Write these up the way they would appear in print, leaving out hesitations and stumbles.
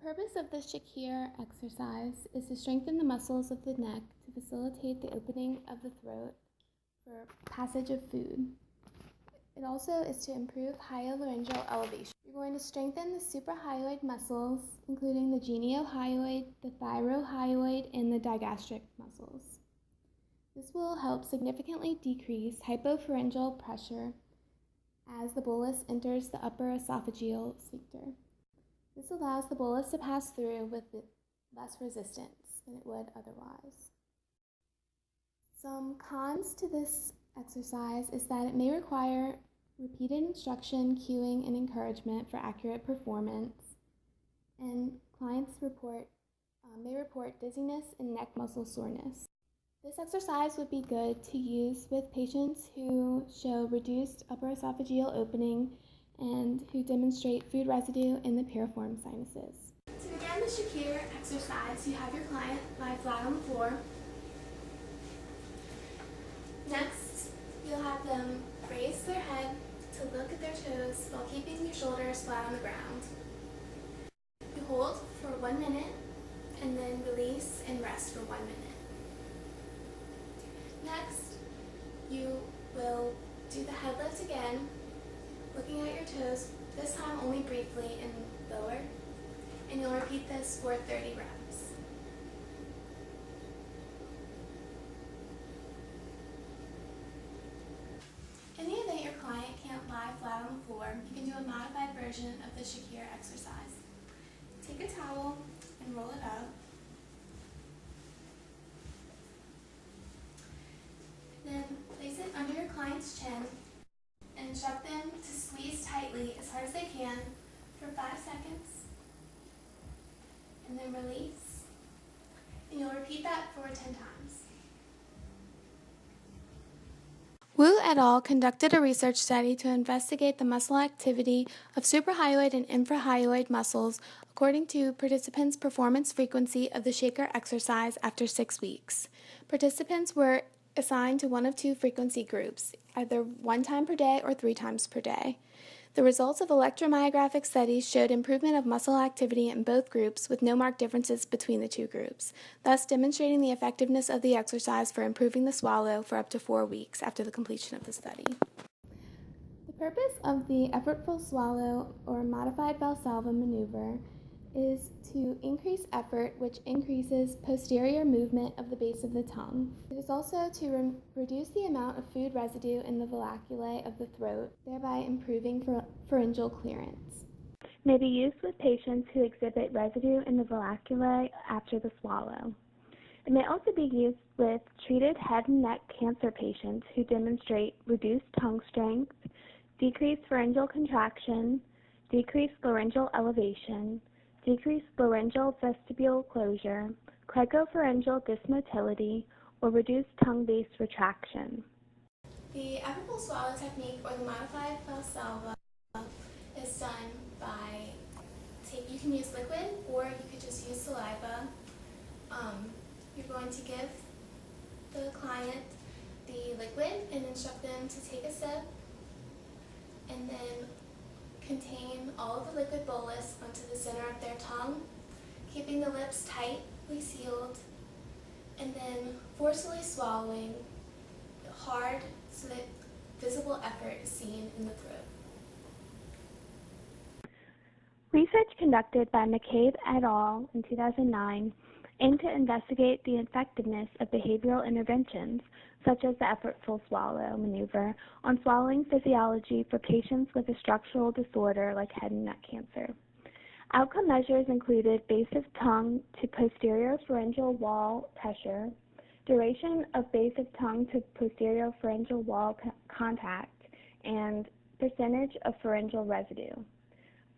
purpose of the Shakir exercise is to strengthen the muscles of the neck to facilitate the opening of the throat for passage of food. It also is to improve hyolaryngeal elevation. You're going to strengthen the suprahyoid muscles, including the geniohyoid, the thyrohyoid, and the digastric muscles. This will help significantly decrease hypopharyngeal pressure as the bolus enters the upper esophageal sphincter. This allows the bolus to pass through with less resistance than it would otherwise. Some cons to this exercise is that it may require repeated instruction, cueing, and encouragement for accurate performance, and clients may report dizziness and neck muscle soreness. This exercise would be good to use with patients who show reduced upper esophageal opening and who demonstrate food residue in the piriform sinuses. To begin the Shakir exercise, you have your client lie flat on the floor. Next, you'll have them raise their head to look at their toes while keeping your shoulders flat on the ground. You hold for 1 minute and then release and rest for 1 minute. Next, you will do the head lift again, looking at your toes, this time only briefly and lower, and you'll repeat this for 30 reps. In the event your client can't lie flat on the floor, you can do a modified version of the Shakir exercise. Take a towel and roll it up. Then place it under your client's chin and instruct them to squeeze tightly as hard as they can for 5 seconds, and then release. And you'll repeat that for 10 times. Wu et al. Conducted a research study to investigate the muscle activity of suprahyoid and infrahyoid muscles according to participants' performance frequency of the Shaker exercise after 6 weeks. Participants were assigned to one of 2 frequency groups, either 1 time per day or 3 times per day. The results of electromyographic studies showed improvement of muscle activity in both groups with no marked differences between the 2 groups, thus demonstrating the effectiveness of the exercise for improving the swallow for up to 4 weeks after the completion of the study. The purpose of the effortful swallow or modified Valsalva maneuver is to increase effort, which increases posterior movement of the base of the tongue. It is also to reduce the amount of food residue in the valvulae of the throat, thereby improving pharyngeal clearance. May be used with patients who exhibit residue in the valvulae after the swallow. It may also be used with treated head and neck cancer patients who demonstrate reduced tongue strength, decreased pharyngeal contraction, decreased laryngeal elevation, decreased laryngeal vestibule closure, cricopharyngeal dysmotility, or reduced tongue base retraction. The effortful swallow technique, or the modified Valsalva, is done by you can use liquid or you could just use saliva. You're going to give the client the liquid and instruct them to take a sip and then contain all of the liquid bolus onto the center of their tongue, keeping the lips tightly sealed, and then forcefully swallowing hard so that visible effort is seen in the throat. Research conducted by McCabe et al. In 2009 aimed to investigate the effectiveness of behavioral interventions, such as the effortful swallow maneuver, on swallowing physiology for patients with a structural disorder like head and neck cancer. Outcome measures included base of tongue to posterior pharyngeal wall pressure, duration of base of tongue to posterior pharyngeal wall contact, and percentage of pharyngeal residue.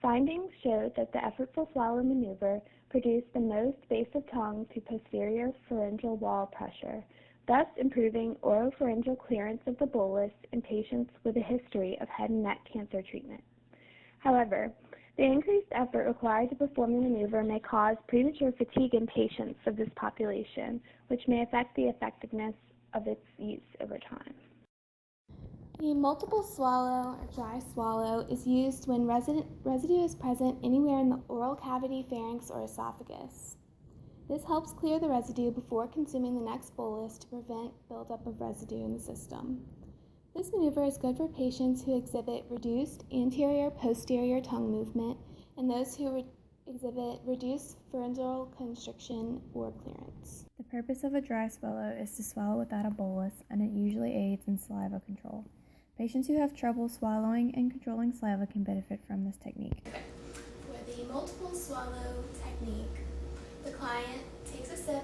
Findings showed that the effortful swallow maneuver produced the most base of tongue to posterior pharyngeal wall pressure, thus improving oropharyngeal clearance of the bolus in patients with a history of head and neck cancer treatment. However, the increased effort required to perform the maneuver may cause premature fatigue in patients of this population, which may affect the effectiveness of its use over time. The multiple swallow or dry swallow is used when residue is present anywhere in the oral cavity, pharynx, or esophagus. This helps clear the residue before consuming the next bolus to prevent buildup of residue in the system. This maneuver is good for patients who exhibit reduced anterior-posterior tongue movement and those who exhibit reduced pharyngeal constriction or clearance. The purpose of a dry swallow is to swallow without a bolus, and it usually aids in saliva control. Patients who have trouble swallowing and controlling saliva can benefit from this technique. For the multiple swallow technique, the client takes a sip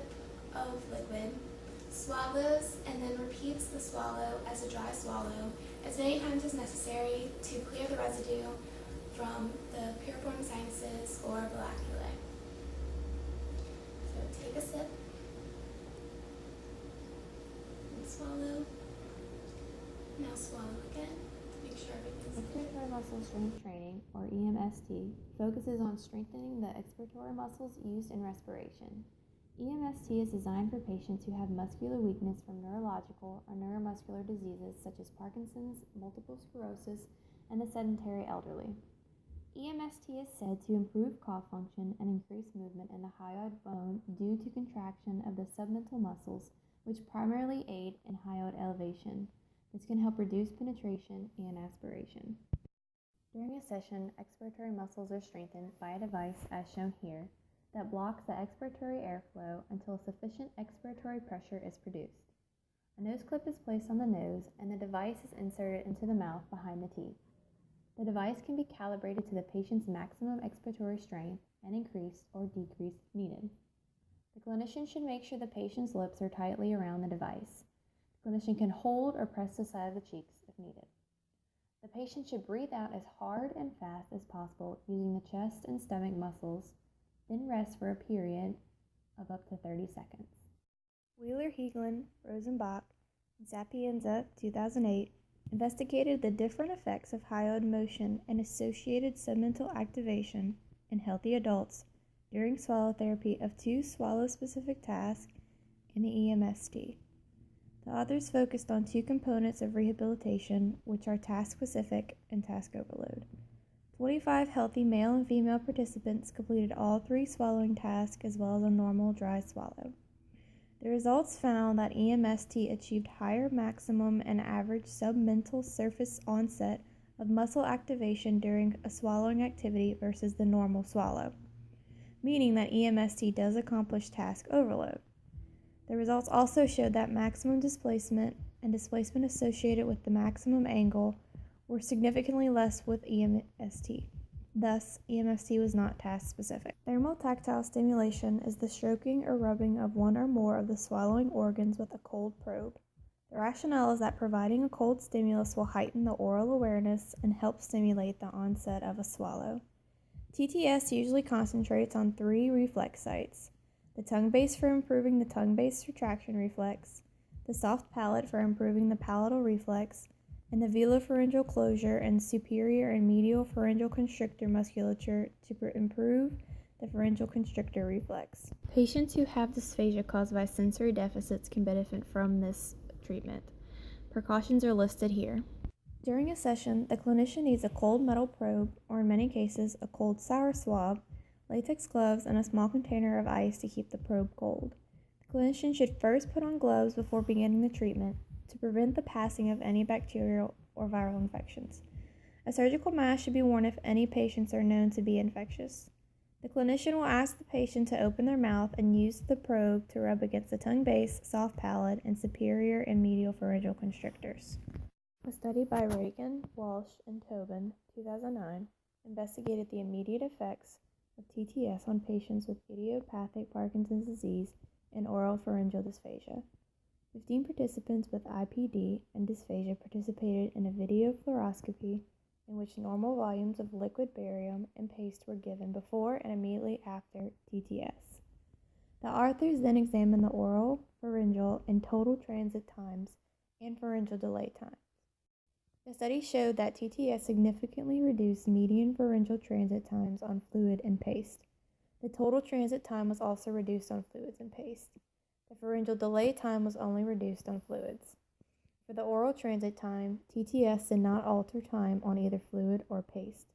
of liquid, swallows, and then repeats the swallow as a dry swallow as many times as necessary to clear the residue from the piriform sinuses or valvulae. So take a sip and swallow. Now swallow again to make sure everything's clear. Expiratory muscle strength training, or EMST, focuses on strengthening the expiratory muscles used in respiration. EMST is designed for patients who have muscular weakness from neurological or neuromuscular diseases such as Parkinson's, multiple sclerosis, and the sedentary elderly. EMST is said to improve cough function and increase movement in the hyoid bone due to contraction of the submental muscles, which primarily aid in hyoid elevation. This can help reduce penetration and aspiration. During a session, expiratory muscles are strengthened by a device, as shown here, that blocks the expiratory airflow until sufficient expiratory pressure is produced. A nose clip is placed on the nose, and the device is inserted into the mouth behind the teeth. The device can be calibrated to the patient's maximum expiratory strength and increased or decreased if needed. The clinician should make sure the patient's lips are tightly around the device. The clinician can hold or press the side of the cheeks if needed. The patient should breathe out as hard and fast as possible using the chest and stomach muscles, then rest for a period of up to 30 seconds. Wheeler-Hegelin, Rosenbach, and Sapienza, 2008, investigated the different effects of hyoid motion and associated submental activation in healthy adults during swallow therapy of two swallow-specific tasks in the EMST. The authors focused on two components of rehabilitation, which are task-specific and task overload. 25 healthy male and female participants completed all three swallowing tasks as well as a normal dry swallow. The results found that EMST achieved higher maximum and average submental surface onset of muscle activation during a swallowing activity versus the normal swallow, meaning that EMST does accomplish task overload. The results also showed that maximum displacement and displacement associated with the maximum angle were significantly less with EMST. Thus, EMST was not task-specific. Thermal-tactile stimulation is the stroking or rubbing of one or more of the swallowing organs with a cold probe. The rationale is that providing a cold stimulus will heighten the oral awareness and help stimulate the onset of a swallow. TTS usually concentrates on three reflex sites: the tongue base for improving the tongue base retraction reflex, the soft palate for improving the palatal reflex, and the velopharyngeal closure and superior and medial pharyngeal constrictor musculature to improve the pharyngeal constrictor reflex. Patients who have dysphagia caused by sensory deficits can benefit from this treatment. Precautions are listed here. During a session, the clinician needs a cold metal probe, or in many cases, a cold sour swab, latex gloves, and a small container of ice to keep the probe cold. The clinician should first put on gloves before beginning the treatment to prevent the passing of any bacterial or viral infections. A surgical mask should be worn if any patients are known to be infectious. The clinician will ask the patient to open their mouth and use the probe to rub against the tongue base, soft palate, and superior and medial pharyngeal constrictors. A study by Reagan, Walsh, and Tobin, 2009, investigated the immediate effects of TTS on patients with idiopathic Parkinson's disease and oral pharyngeal dysphagia. 15 participants with IPD and dysphagia participated in a video fluoroscopy in which normal volumes of liquid barium and paste were given before and immediately after TTS. The authors then examined the oral, pharyngeal, and total transit times and pharyngeal delay times. The study showed that TTS significantly reduced median pharyngeal transit times on fluid and paste. The total transit time was also reduced on fluids and paste. The pharyngeal delay time was only reduced on fluids. For For the oral transit time, TTS did not alter time on either fluid or paste.